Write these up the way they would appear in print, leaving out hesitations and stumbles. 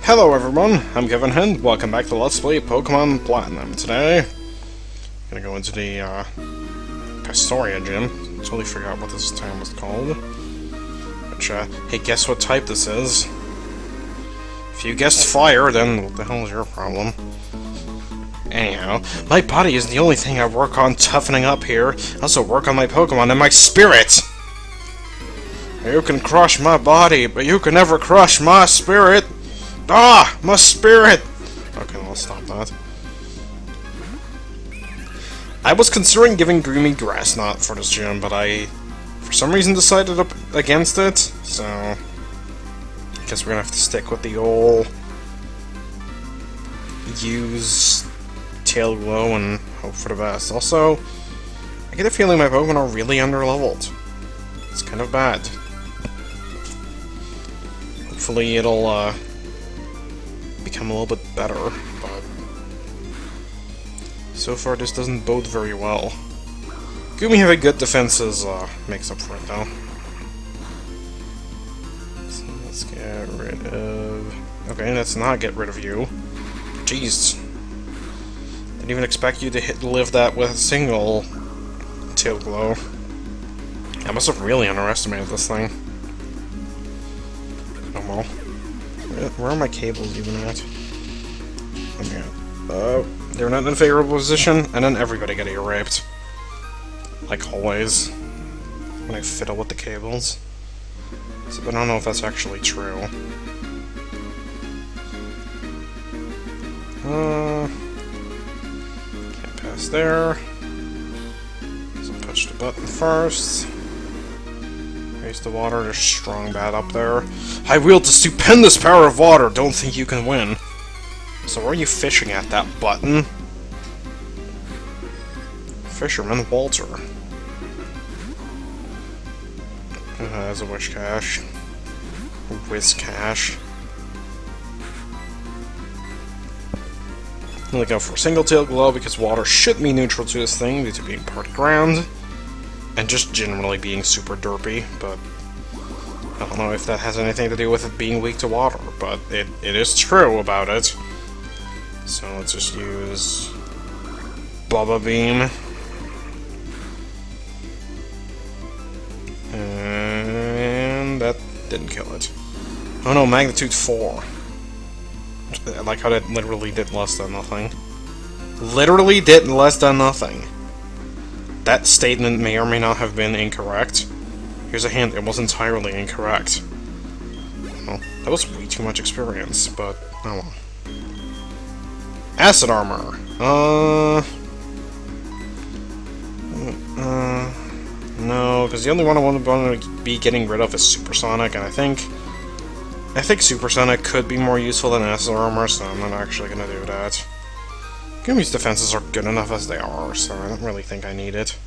Hello everyone, I'm Kevin and welcome back to Let's Play Pokemon Platinum. Today, I'm gonna go into the Pastoria gym. Totally forgot what this town was called. Which, hey, guess what type this is? If you guessed fire, then what the hell is your problem? Anyhow, my body is the only thing I work on toughening up here. I also work on my Pokemon and my spirit! You can crush my body, but you can never crush my spirit! Ah! My spirit! Okay, I'll stop that. I was considering giving Groomy Grass Knot for this gym, but I, for some reason, decided up against it, so I guess we're gonna have to stick with the old use Tail Glow and hope for the best. Also, I get a feeling my Pokemon are really underleveled. It's kind of bad. Hopefully it'll, become a little bit better, but so far this doesn't bode very well. Goomy having good defenses makes up for it though. So let's get rid of... Okay, let's not get rid of you. Jeez. Didn't even expect you to live that with a single Tail Glow. I must have really underestimated this thing. Oh well. Where are my cables even at? Oh, they're not in a favorable position, and then everybody got ear-raped. Like always. When I fiddle with the cables. So I don't know if that's actually true. Can't pass there. So push the button first. Raise the water, there's strong bat up there. I wield the stupendous power of water, don't think you can win. So where are you fishing at, that button? Fisherman Walter. That's a Wish Cache. Whiz Cache. I'm gonna go for a single Tail Glow because water should be neutral to this thing due to being part ground. And just generally being super derpy, but I don't know if that has anything to do with it being weak to water, but it is true about it. So let's just use Bubba Beam. And that didn't kill it. Oh no, Magnitude 4. I like how that literally did less than nothing. Literally did less than nothing. That statement may or may not have been incorrect. Here's a hint, it was entirely incorrect. Well, that was way too much experience, but oh well. Acid Armor! No, because the only one I want to be getting rid of is Supersonic, and I think Supersonic could be more useful than Acid Armor, so I'm not actually gonna do that. Goomy's defenses are good enough as they are, so I don't really think I need it.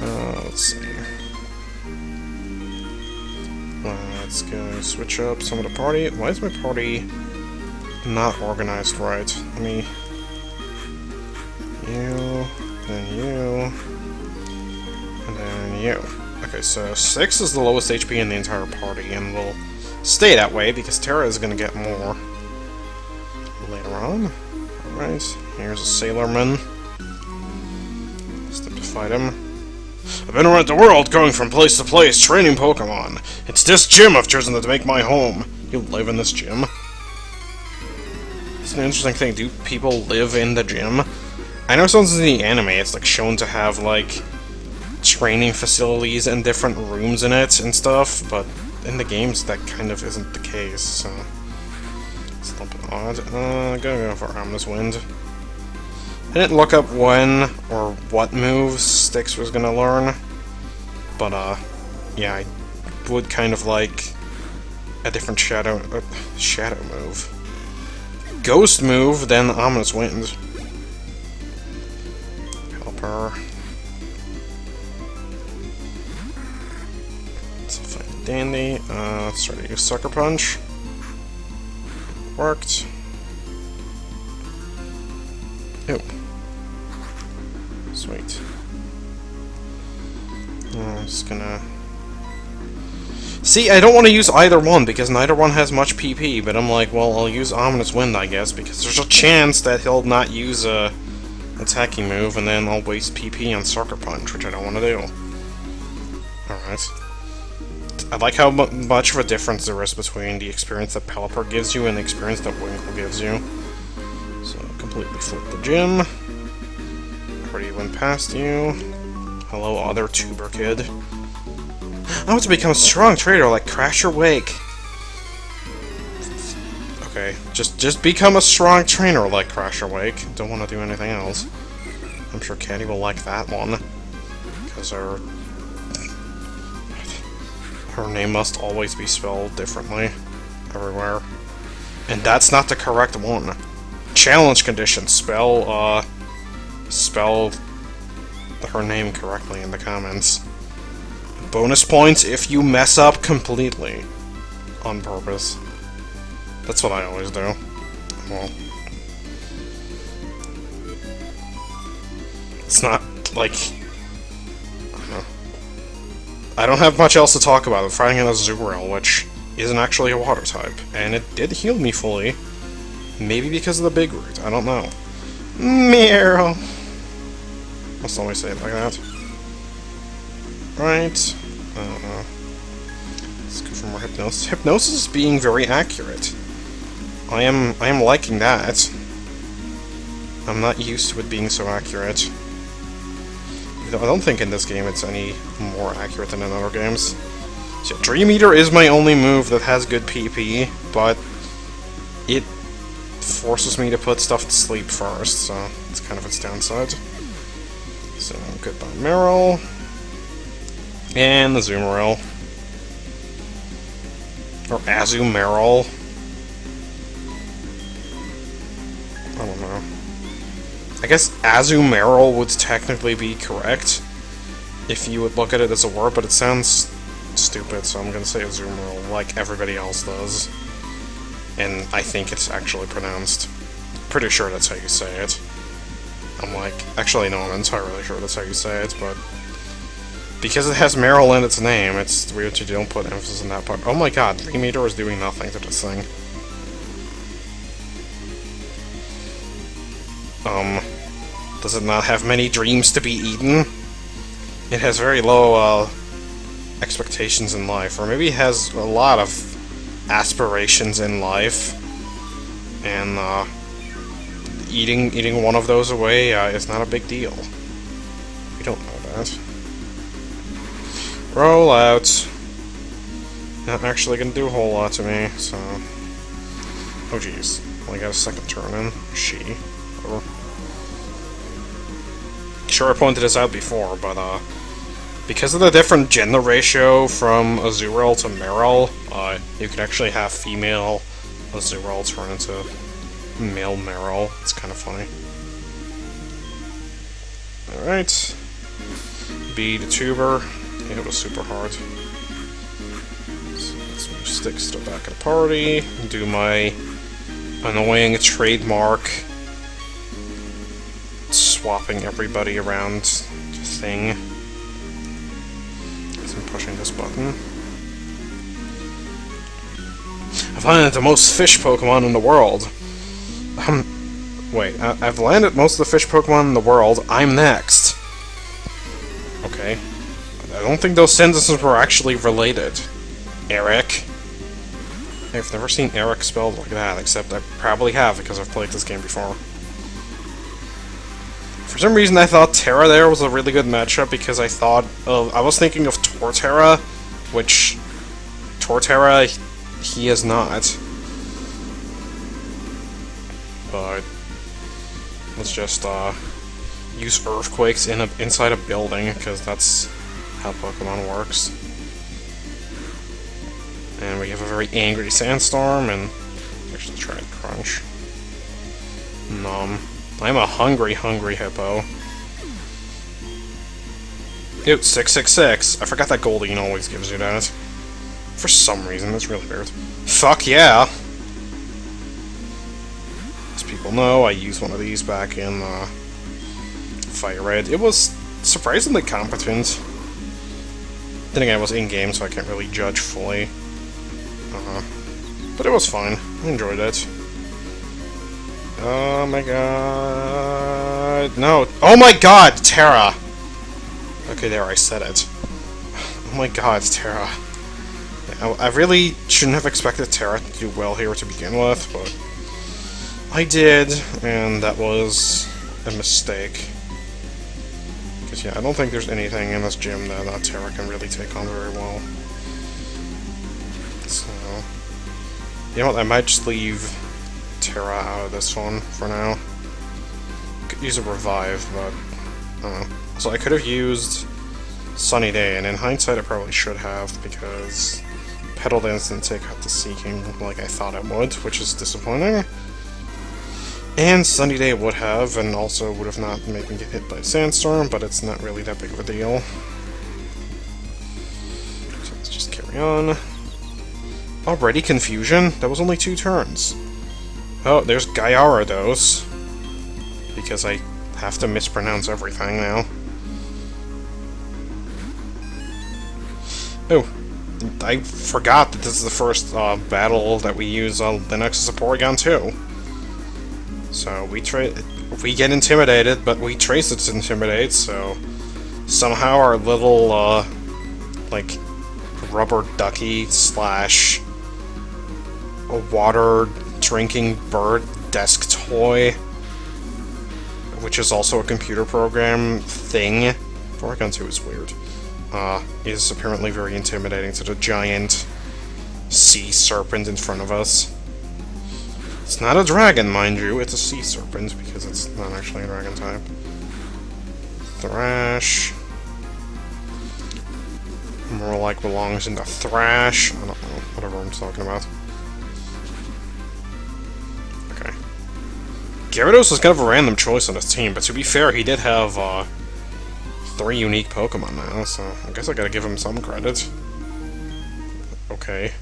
Let's see. Let's go switch up some of the party. Why is my party not organized right? Let me... You, then you, and then you. Okay, so 6 is the lowest HP in the entire party, and will stay that way because Terra is going to get more later on. Alright, here's a Sailorman. Step to fight him. I've been around the world, going from place to place, training Pokemon. It's this gym I've chosen to make my home. You live in this gym? It's an interesting thing. Do people live in the gym? I know sometimes in the anime it's like shown to have like training facilities and different rooms in it and stuff, but in the games that kind of isn't the case, so... It's a little bit odd. Gonna go for Ominous Wind. I didn't look up when or what moves Styx was gonna learn, but yeah, I would kind of like a different shadow move. Ghost move, then Ominous Wind. Help her. Let's find Dandy. Let's try to use Sucker Punch. Worked. Ew. Sweet. I'm just gonna See, I don't want to use either one, because neither one has much PP, but I'm like, well, I'll use Ominous Wind, I guess, because there's a chance that he'll not use a attacking move, and then I'll waste PP on Sucker Punch, which I don't want to do. Alright. I like how much of a difference there is between the experience that Pelipper gives you and the experience that Winkle gives you. So, completely flip the gym. Already went past you. Hello, other tuber kid. I want to become a strong trader like Crash or Wake. Okay, just become a strong trainer like Crash or Wake. Don't want to do anything else. I'm sure Caddy will like that one. Because her name must always be spelled differently everywhere. And that's not the correct one. Challenge condition. Spell her name correctly in the comments. Bonus points if you mess up completely. On purpose. That's what I always do. Well. It's not, like... I don't know. I don't have much else to talk about. I'm fighting in a Azurill, which isn't actually a water type. And it did heal me fully. Maybe because of the big root. I don't know. Meow. Must always say it like that. Right. Let's go for more Hypnosis. Hypnosis is being very accurate. I am liking that. I'm not used to it being so accurate. I don't think in this game it's any more accurate than in other games. So Dream Eater is my only move that has good PP, but it forces me to put stuff to sleep first, so it's kind of its downside. So goodbye Meryl. And the Azumarill. Or Azumarill. I don't know. I guess Azumarill would technically be correct if you would look at it as a word, but it sounds stupid, so I'm gonna say Azumarill like everybody else does. And I think it's actually pronounced. Pretty sure that's how you say it. I'm like, actually no, I'm entirely sure that's how you say it, but because it has Meryl in its name, it's weird you don't put emphasis on that part. Oh my god, Dream Eater is doing nothing to this thing. Does it not have many dreams to be eaten? It has very low, expectations in life, or maybe it has a lot of aspirations in life, and, eating one of those away, is not a big deal. We don't know that. Roll out. Not actually gonna do a whole lot to me, so... Oh jeez. Only got a second turn in. She. Over. Sure, I pointed this out before, but, because of the different gender ratio from Azurill to Meryl, you can actually have female Azurill turn into male Meryl. It's kind of funny. Alright. Be the tuber. Yeah, it was super hard. So let's move sticks to the back of the party. Do my annoying trademark swapping everybody around thing. As I'm pushing this button. I've landed the most fish Pokemon in the world. Wait, I've landed most of the fish Pokemon in the world. I'm next. Okay. I don't think those sentences were actually related. Eric. I've never seen Eric spelled like that, except I probably have because I've played this game before. For some reason I thought Terra there was a really good matchup because I thought of... I was thinking of Torterra, which... Torterra, he is not. But... let's just, use Earthquakes inside a building, because that's how Pokemon works. And we have a very angry Sandstorm, and... actually try to Crunch. I'm a hungry hippo. Ew, 666. I forgot that Goldeen always gives you that. For some reason, that's really weird. Fuck yeah! As people know, I used one of these back in, Fire Red. It was surprisingly competent. Then again, I was in-game, so I can't really judge fully. But it was fine. I enjoyed it. Oh my god... No! Oh my god, Terra! Okay, there, I said it. Oh my god, Terra. I really shouldn't have expected Terra to do well here to begin with, but... I did, and that was a mistake. Because, yeah, I don't think there's anything in this gym that Terra can really take on very well. So... You know what, I might just leave Terra out of this one for now. Could use a revive, but... I don't know. So I could have used Sunny Day, and in hindsight I probably should have, because Petal Dance didn't take out the Seeking like I thought it would, which is disappointing. And Sunny Day would have, and also would have not made me get hit by a Sandstorm, but it's not really that big of a deal. So let's just carry on. Already Confusion? That was only 2 turns. Oh, there's Gyarados. Because I have to mispronounce everything now. Oh, I forgot that this is the first battle that we use the Nexus of Porygon 2. So we get intimidated, but we trace it to intimidate, so somehow our little, like, rubber ducky slash a water drinking bird desk toy, which is also a computer program thing, Porygon 2 is weird, is apparently very intimidating to the giant sea serpent in front of us. It's not a dragon, mind you, it's a sea serpent, because it's not actually a dragon type. Thrash. More like belongs into Thrash. I don't know, whatever I'm talking about. Okay. Gyarados was kind of a random choice on his team, but to be fair, he did have 3 unique Pokemon now, so I guess I gotta give him some credit. Okay.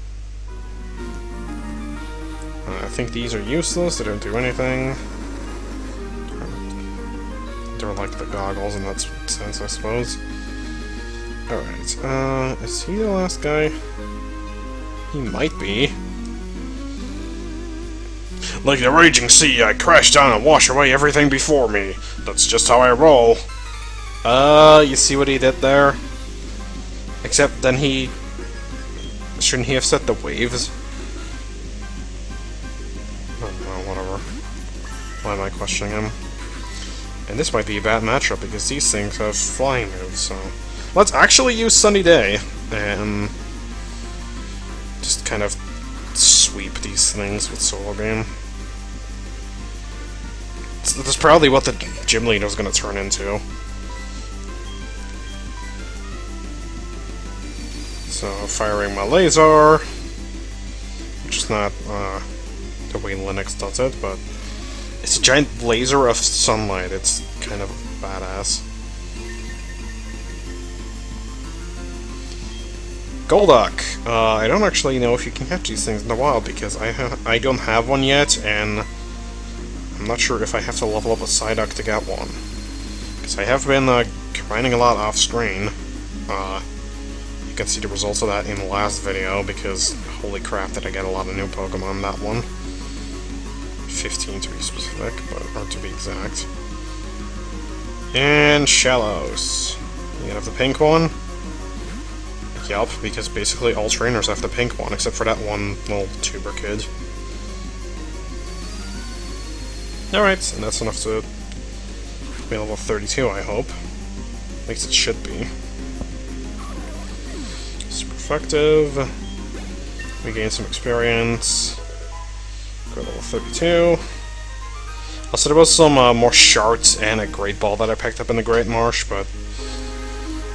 I think these are useless, they don't do anything. They're like the goggles in that sense, I suppose. Alright, is he the last guy? He might be. Like the raging sea, I crash down and wash away everything before me. That's just how I roll. You see what he did there? Except then he... Shouldn't he have set the waves? Whatever. Why am I questioning him? And this might be a bad matchup because these things have flying moves, so... Let's actually use Sunny Day and just kind of sweep these things with Solar Beam. That's probably what the gym leader is going to turn into. So, firing my laser, which is not the way Linux does it, but it's a giant laser of sunlight. It's kind of badass. Golduck. I don't actually know if you can catch these things in the wild because I don't have one yet, and I'm not sure if I have to level up a Psyduck to get one. Because I have been grinding a lot off screen. You can see the results of that in the last video because holy crap did I get a lot of new Pokemon in that one. 15 to be specific, or to be exact. And Shallows. You gonna have the pink one? Yup, because basically all trainers have the pink one, except for that one little tuber kid. Alright, and that's enough to be level 32, I hope. At least it should be. Super effective. We gain some experience. Go to level 32. Also, there was some more shards and a Great Ball that I picked up in the Great Marsh, but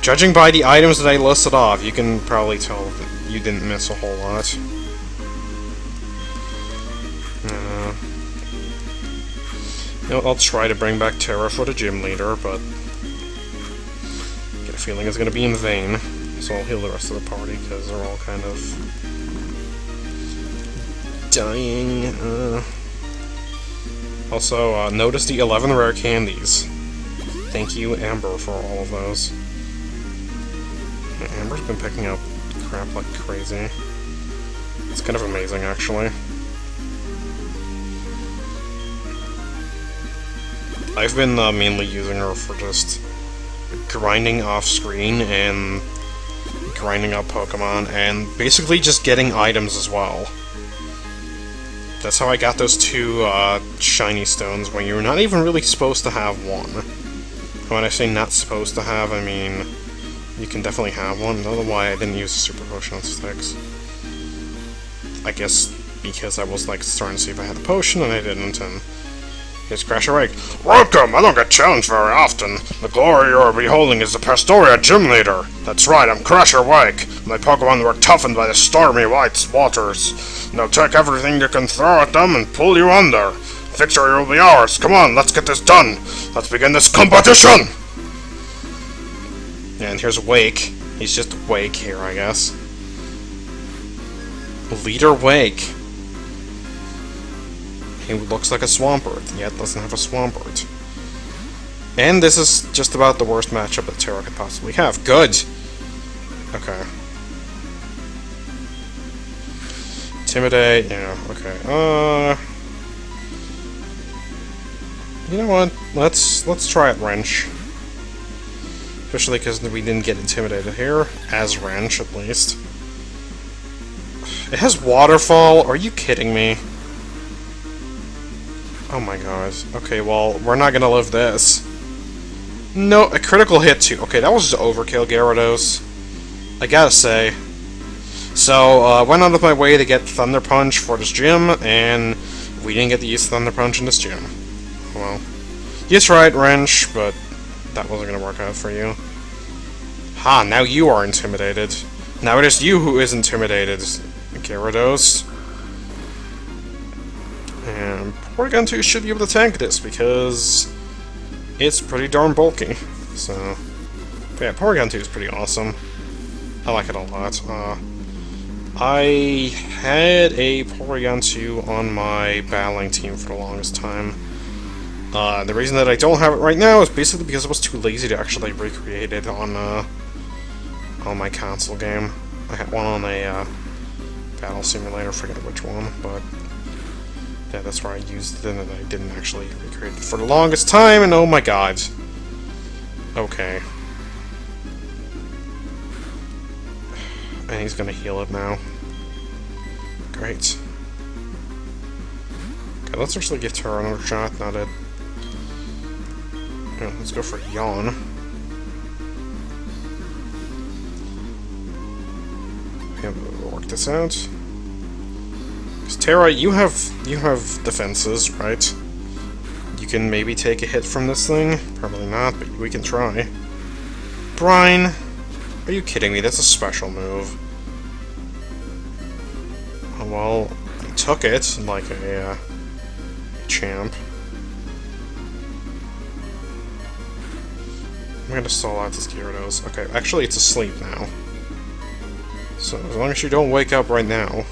judging by the items that I listed off, you can probably tell that you didn't miss a whole lot. You know, I'll try to bring back Terra for the gym leader, but I get a feeling it's going to be in vain. So I'll heal the rest of the party, because they're all kind of dying. Also, notice the 11 rare candies. Thank you, Amber, for all of those. Amber's been picking up crap like crazy. It's kind of amazing, actually. I've been mainly using her for just grinding off-screen and grinding up Pokemon, and basically just getting items as well. That's how I got those 2 shiny stones when you're not even really supposed to have one. When I say not supposed to have, I mean you can definitely have one. I don't know why I didn't use a Super Potion on Sticks. I guess because I was like starting to see if I had a potion and I didn't, and here's Crasher Wake. Welcome! I don't get challenged very often. The glory you're beholding is the Pastoria Gym Leader. That's right, I'm Crasher Wake. My Pokemon were toughened by the stormy white waters. Now take everything you can throw at them and pull you under. Victory will be ours. Come on, let's get this done. Let's begin this competition! And here's Wake. He's just Wake here, I guess. Leader Wake. He looks like a Swampert, yet doesn't have a Swampert. And this is just about the worst matchup that Terra could possibly have. Good! Okay. Intimidate, yeah, okay. You know what? Let's try it Wrench. Especially because we didn't get intimidated here, as Wrench at least. It has Waterfall? Are you kidding me? Oh my god. Okay, well, we're not gonna live this. No, a critical hit too. Okay, that was just overkill, Gyarados. I gotta say. So, went out of my way to get Thunder Punch for this gym, and we didn't get to use Thunder Punch in this gym. Well, you tried Wrench, but that wasn't gonna work out for you. Ha, now you are intimidated. Now it is you who is intimidated, Gyarados. And Porygon 2 should be able to tank this, because it's pretty darn bulky. So, yeah, Porygon 2 is pretty awesome. I like it a lot. I had a Porygon 2 on my battling team for the longest time. The reason that I don't have it right now is basically because I was too lazy to actually recreate it on my console game. I had one on a battle simulator, I forget which one, but yeah, that's where I used it, and I didn't actually recreate it for the longest time, and oh my god. Okay. And he's gonna heal it now. Great. Okay, let's actually give Terra another shot, not it. Yeah, let's go for Yawn. Yeah, we'll work this out. Because Terra, you have defenses, right? You can maybe take a hit from this thing. Probably not, but we can try. Brine! Are you kidding me? That's a special move. Oh, well, I took it like a champ. I'm gonna stall out this Gyarados. Okay, actually it's asleep now. So as long as you don't wake up right now,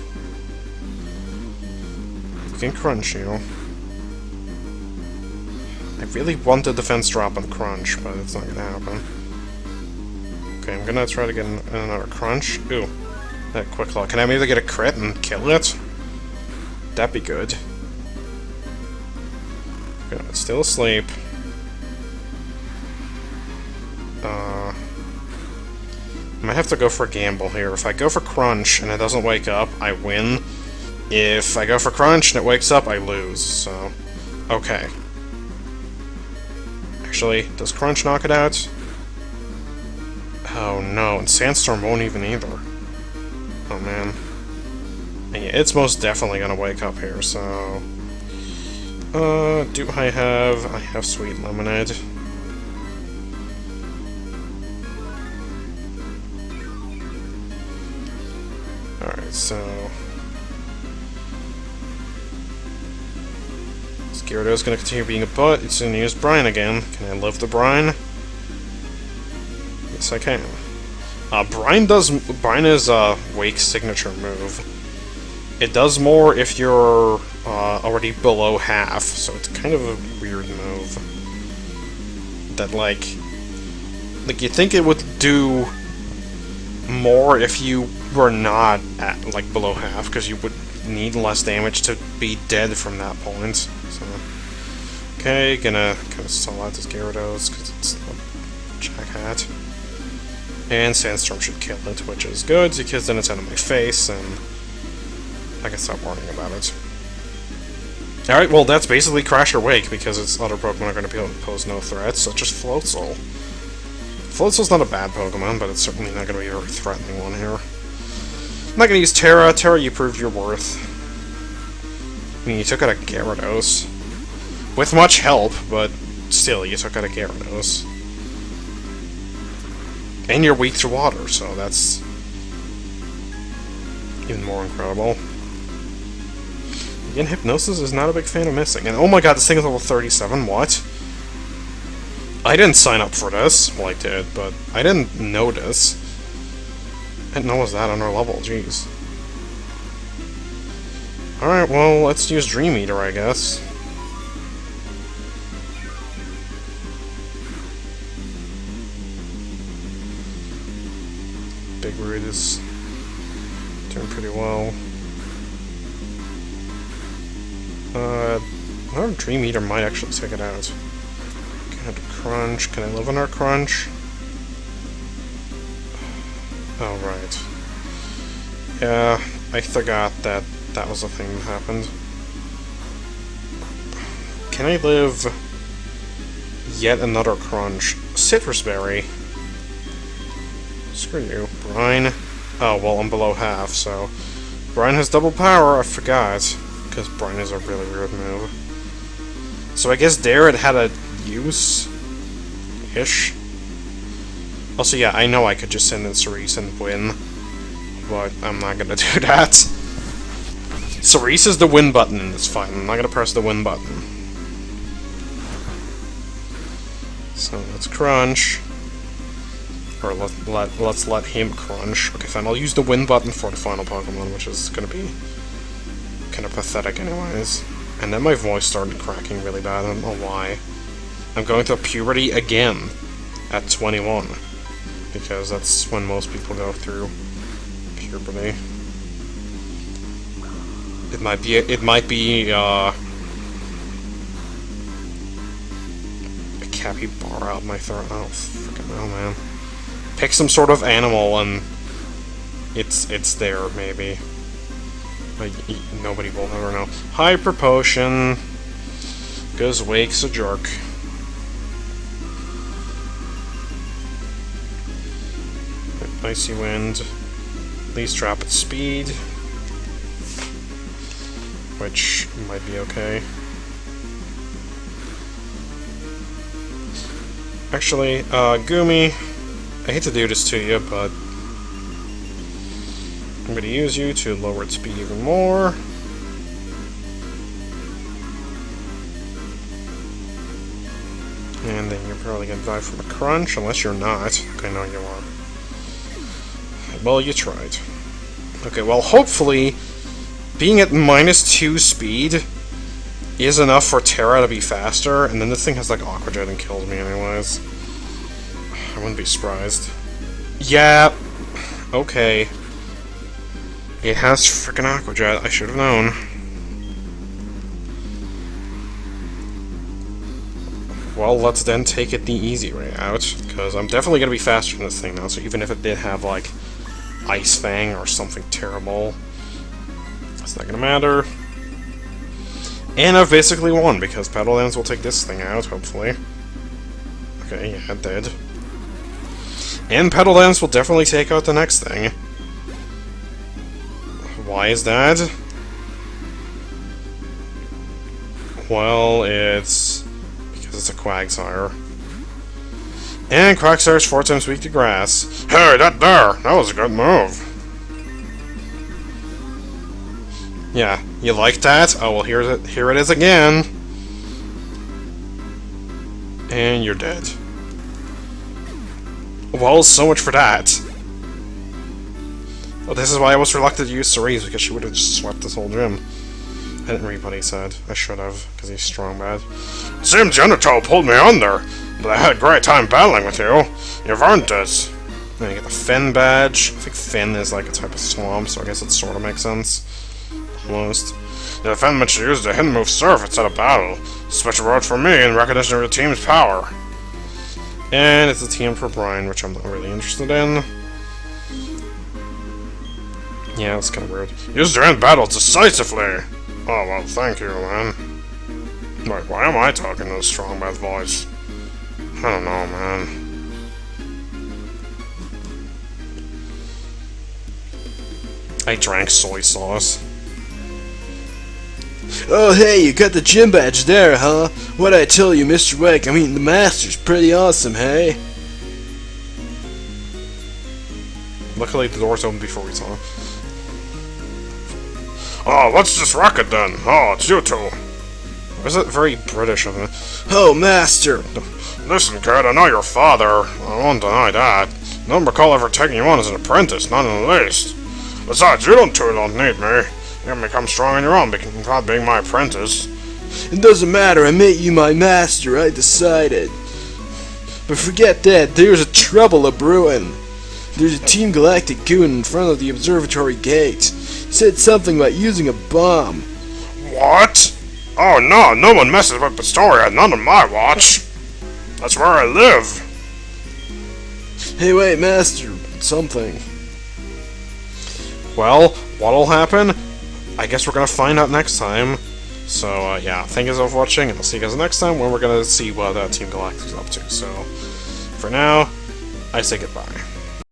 we can crunch you. I really want the defense drop on crunch, but it's not gonna happen. Okay, I'm gonna try to get another crunch. Ooh, that quick claw. Can I maybe get a crit and kill it? That'd be good. Okay, it's still asleep. I might have to go for a gamble here. If I go for crunch and it doesn't wake up, I win. If I go for crunch and it wakes up, I lose. So, okay. Actually, does crunch knock it out? Oh no, and Sandstorm won't even either. Oh man. And yeah, it's most definitely gonna wake up here, so... do I have... I have Sweet Lemonade. Alright, so... Gyarados gonna continue being a butt. It's gonna use Brine again. Can I live the Brine? Yes, I can. Brine is Wake's signature move. It does more if you're already below half, so it's kind of a weird move. That, like you think it would do more if you were not at, like, below half, because you would need less damage to be dead from that point. So, okay, gonna stall out this Gyarados, because it's a jackhat. And Sandstorm should kill it, which is good, because then it's out of my face, and I can stop worrying about it. Alright, well, that's basically Crash or Wake, because its other Pokemon are going to be able to pose no threats, such as Floatzel. Floatzel's not a bad Pokemon, but it's certainly not going to be a very threatening one here. I'm not going to use Terra. Terra, you proved your worth. I mean, you took out a Gyarados. With much help, but still, you took out a Gyarados. And you're weak to water, so that's even more incredible. Again, Hypnosis is not a big fan of missing. And oh my god, this thing is level 37, what? I didn't sign up for this. Well, I did, but I didn't notice. I didn't know it was that on our level, jeez. Alright, well, let's use Dream Eater, I guess. Big Root is doing pretty well. Our Dream Eater might actually take it out. Can I Crunch? Can I live on our Crunch? Oh, right. Yeah, I forgot that that was a thing that happened. Can I live yet another Crunch? Citrus Berry. Screw you. Brine. Oh, well, I'm below half, so... Brine has double power, I forgot. Because Brine is a really weird move. So I guess there it had a use-ish. Also, yeah, I know I could just send in Cerise and win. But I'm not gonna do that. Cerise is the win button in this fight. I'm not gonna press the win button. So let's Crunch. Or let's let him Crunch. Okay, fine. I'll use the win button for the final Pokemon, which is gonna be kind of pathetic anyways. And then my voice started cracking really bad. I don't know why. I'm going through puberty again at 21. Because that's when most people go through puberty. It might be a capybara out my throat. I don't freaking know, man. Pick some sort of animal and it's there, maybe. But nobody will ever know. Hyper Potion. Because Wake's a jerk. Icy Wind. Least drop at speed. Which might be okay. Actually, Gumi, I hate to do this to you, but I'm going to use you to lower its speed even more. And then you're probably going to die from a Crunch, unless you're not. Okay, no, you are. Well, you tried. Okay, well, hopefully, being at -2 speed is enough for Terra to be faster, and then this thing has, like, Aqua Jet and kills me anyways. I wouldn't be surprised. Yeah, okay. It has frickin' Aqua Jet, I should have known. Well, let's then take it the easy way out, because I'm definitely going to be faster than this thing now, so even if it did have, like, Ice Fang or something terrible, it's not going to matter. And I've basically won, because Petal Dance will take this thing out, hopefully. Okay, yeah, it did. And Petal Dance will definitely take out the next thing. Why is that? Well, it's because it's a Quagsire. And Quagsire's 4 times weak to grass. Hey, that was a good move. Yeah, you like that? Oh, well, here it is again. And you're dead. Well, so much for that. Well, this is why I was reluctant to use Cerise, because she would have just swept this whole gym. I didn't read what he said. I should have, because he's strong bad. Sim Genito pulled me under, but I had a great time battling with you. You've earned this. Then you get the Fen badge. I think Fen is like a type of swamp, so I guess it sort of makes sense. Almost. The Fen mentioned to use the hidden move Surf instead of battle. Special reward for me in recognition of your team's power. And it's a TM for Brian, which I'm not really interested in. Yeah, that's kind of weird. Use your end battle decisively! Oh, well, thank you, man. Wait, why am I talking in a strong bad voice? I don't know, man. I drank soy sauce. Oh, hey, you got the gym badge there, huh? What'd I tell you, Mr. Wake? I mean, the Master's pretty awesome, hey? Luckily, the door's open before we saw him. Oh, let's just rock it then. Oh, it's you two. Why is it very British of me? Oh, Master! Listen, kid, I know your father. I won't deny that. I don't recall ever taking you on as an apprentice, not in the least. Besides, you don't need me. You can become strong on your own without being my apprentice. It doesn't matter, I made you my master, I decided. But forget that, there's a trouble a-brewing. There's a Team Galactic goon in front of the observatory gate. He said something about using a bomb. What? Oh no, no one messes with Pastoria, none on my watch. That's where I live. Hey, wait, Master, something. Well, what'll happen? I guess we're gonna find out next time. So, yeah, thank you guys for watching, and I'll see you guys next time when we're gonna see what Team Galactic's up to. So, for now, I say goodbye.